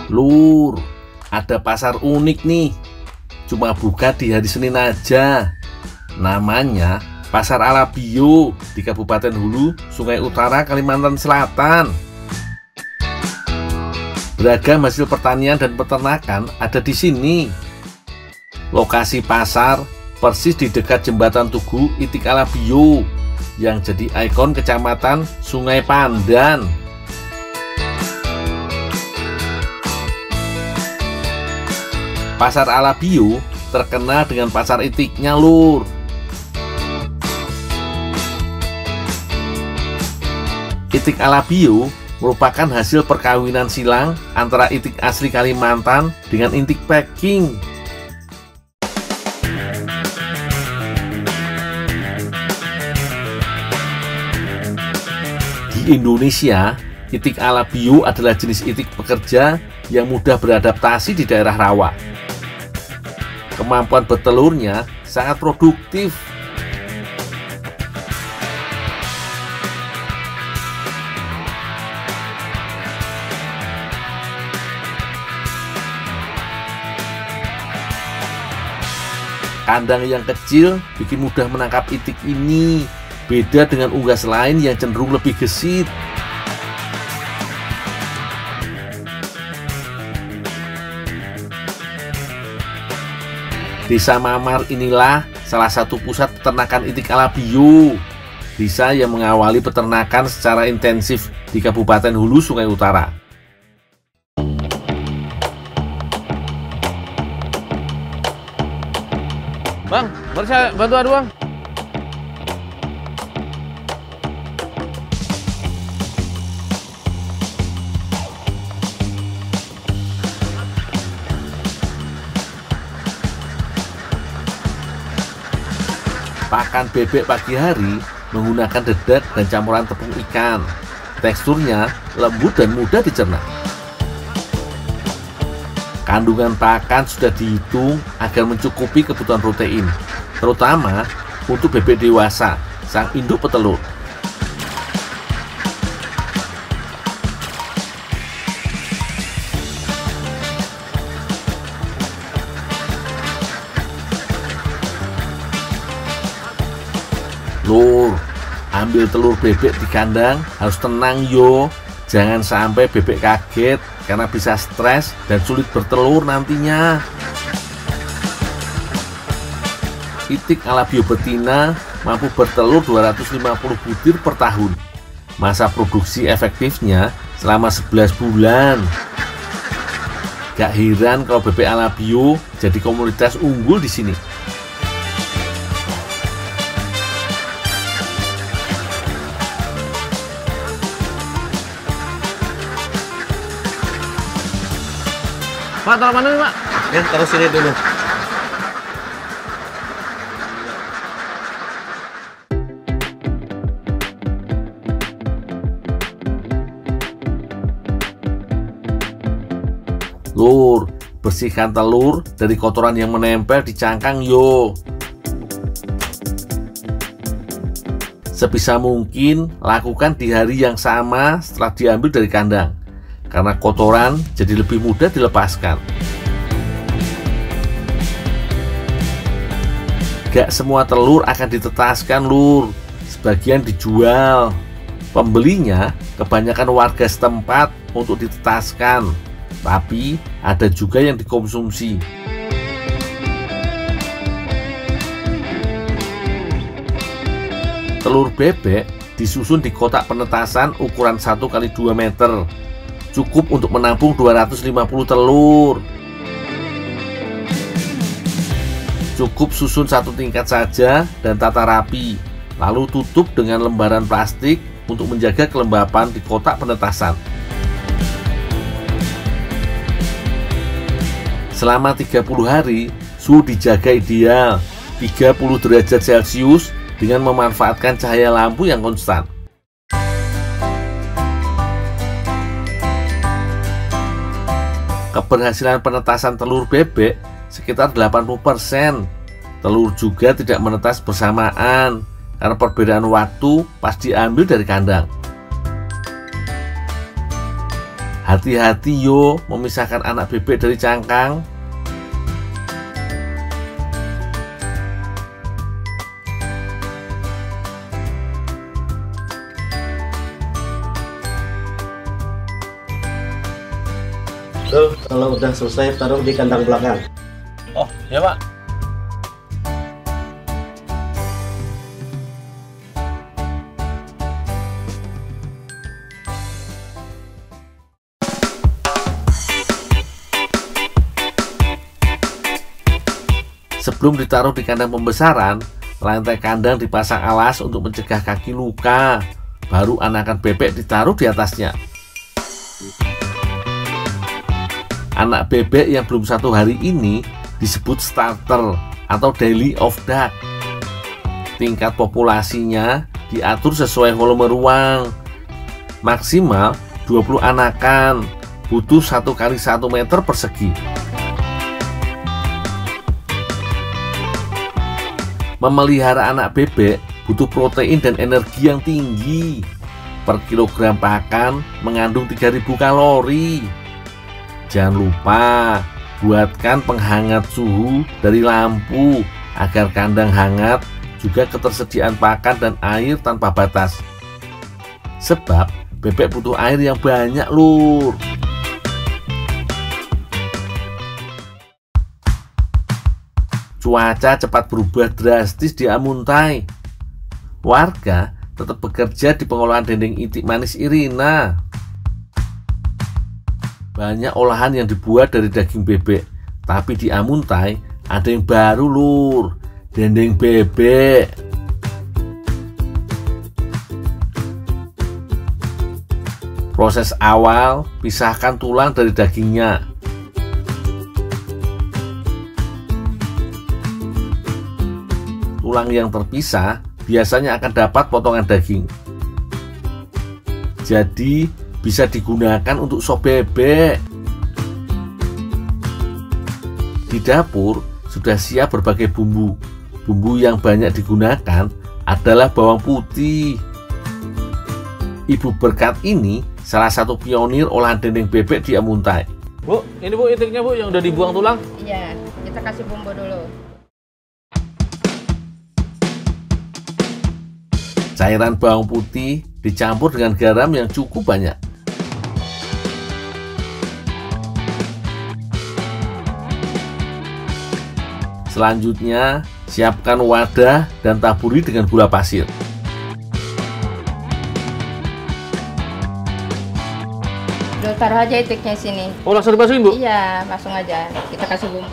Lur, ada pasar unik nih. Cuma buka di hari Senin aja. Namanya Pasar Ala Bio di Kabupaten Hulu, Sungai Utara, Kalimantan Selatan. Beragam hasil pertanian dan peternakan ada di sini. Lokasi pasar persis di dekat jembatan Tugu Itik Ala Bio yang jadi ikon kecamatan Sungai Pandan. Pasar Ala Bio terkenal dengan pasar itiknya, Lur. Itik Ala Bio merupakan hasil perkawinan silang antara itik asli Kalimantan dengan itik Peking. Di Indonesia, itik Ala Bio adalah jenis itik pekerja yang mudah beradaptasi di daerah rawa. Kemampuan bertelurnya sangat produktif. Kandang yang kecil bikin mudah menangkap itik ini. Beda dengan unggas lain yang cenderung lebih gesit. Desa Mamar inilah salah satu pusat peternakan itik Ala Bio. Desa yang mengawali peternakan secara intensif di Kabupaten Hulu, Sungai Utara. Bang, boleh saya bantu adu, Bang? Pakan bebek pagi hari menggunakan dedak dan campuran tepung ikan. Teksturnya lembut dan mudah dicerna. Kandungan pakan sudah dihitung agar mencukupi kebutuhan protein, terutama untuk bebek dewasa, sang induk petelur. Lur, ambil telur bebek di kandang harus tenang yo. Jangan sampai bebek kaget karena bisa stres dan sulit bertelur nantinya. Itik Ala Bio betina mampu bertelur 250 butir per tahun. Masa produksi efektifnya selama 11 bulan. Gak heran kalau bebek Ala Bio jadi komoditas unggul di sini. Pak, taruh mana nih, Pak? Ya, taruh sini dulu. Lur, bersihkan telur dari kotoran yang menempel di cangkang yo. Sebisa mungkin lakukan di hari yang sama setelah diambil dari kandang, karena kotoran jadi lebih mudah dilepaskan. Gak semua telur akan ditetaskan, Lur. Sebagian dijual. Pembelinya kebanyakan warga setempat untuk ditetaskan, tapi ada juga yang dikonsumsi. Telur bebek disusun di kotak penetasan ukuran 1 x 2 meter. Cukup untuk menampung 250 telur. Cukup susun satu tingkat saja dan tata rapi, lalu tutup dengan lembaran plastik untuk menjaga kelembapan di kotak penetasan. Selama 30 hari, suhu dijaga ideal 30 derajat Celcius dengan memanfaatkan cahaya lampu yang konstan. Keberhasilan penetasan telur bebek sekitar 80%. Telur juga tidak menetas bersamaan karena perbedaan waktu pas diambil dari kandang. Hati-hati yo memisahkan anak bebek dari cangkang. Tuh, kalau udah selesai taruh di kandang belakang. Oh, ya Pak. Sebelum ditaruh di kandang pembesaran, lantai kandang dipasang alas untuk mencegah kaki luka. Baru anakan bebek ditaruh di atasnya. Anak bebek yang belum 1 hari ini disebut starter atau daily of duck. Tingkat populasinya diatur sesuai volume ruang. Maksimal 20 anakan, butuh 1 kali 1 meter persegi. Memelihara anak bebek butuh protein dan energi yang tinggi. Per kilogram pakan mengandung 3000 kalori. Jangan lupa buatkan penghangat suhu dari lampu agar kandang hangat, juga ketersediaan pakan dan air tanpa batas. Sebab bebek butuh air yang banyak, lur. Cuaca cepat berubah drastis di Amuntai. Warga tetap bekerja di pengolahan dendeng itik manis Irina. Banyak olahan yang dibuat dari daging bebek, tapi di Amuntai ada yang baru, lur. Dendeng bebek. Proses awal, pisahkan tulang dari dagingnya. Tulang yang terpisah biasanya akan dapat potongan daging. Jadi bisa digunakan untuk sop bebek. Di dapur sudah siap berbagai bumbu. Bumbu yang banyak digunakan adalah bawang putih. Ibu Berkat ini salah satu pionir olahan dendeng bebek di Amuntai. Bu, ini Bu itiknya Bu yang udah dibuang tulang. Iya, kita kasih bumbu dulu. Cairan bawang putih dicampur dengan garam yang cukup banyak. Selanjutnya, siapkan wadah dan taburi dengan gula pasir. Udah taruh aja itiknya sini. Oh, langsung dimasukin Bu? Iya, langsung aja. Kita kasih bumbu.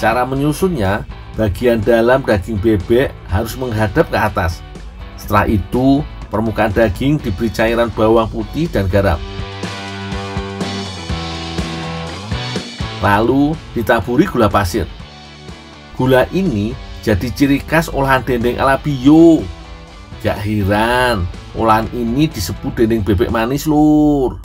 Cara menyusunnya, bagian dalam daging bebek harus menghadap ke atas. Setelah itu, permukaan daging diberi cairan bawang putih dan garam. Lalu ditaburi gula pasir. Gula ini jadi ciri khas olahan dendeng ala bio. Gak heran, olahan ini disebut dendeng bebek manis, lur.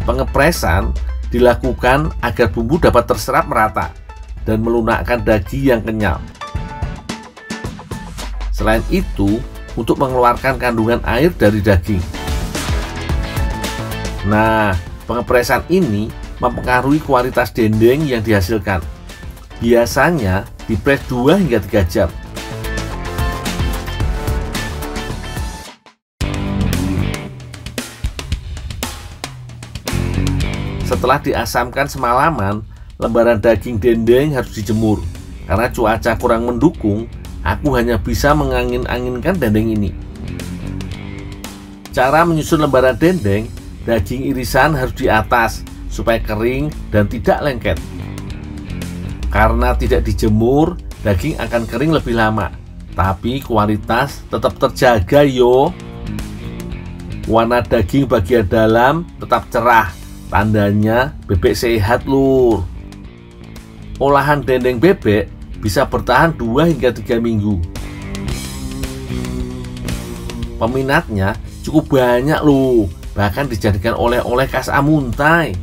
Pengepresan dilakukan agar bumbu dapat terserap merata dan melunakkan daging yang kenyal. Selain itu, untuk mengeluarkan kandungan air dari daging. Nah, pengepresan ini mempengaruhi kualitas dendeng yang dihasilkan. Biasanya dipres 2 hingga 3 jam. Setelah diasamkan semalaman, lembaran daging dendeng harus dijemur. Karena cuaca kurang mendukung, aku hanya bisa mengangin-anginkan dendeng ini. Cara menyusun lembaran dendeng, daging irisan harus di atas supaya kering dan tidak lengket. Karena tidak dijemur, daging akan kering lebih lama, tapi kualitas tetap terjaga yo. Warna daging bagian dalam tetap cerah, tandanya bebek sehat, lur. Olahan dendeng bebek bisa bertahan 2 hingga 3 minggu. Peminatnya cukup banyak loh, bahkan dijadikan oleh-oleh khas Amuntai.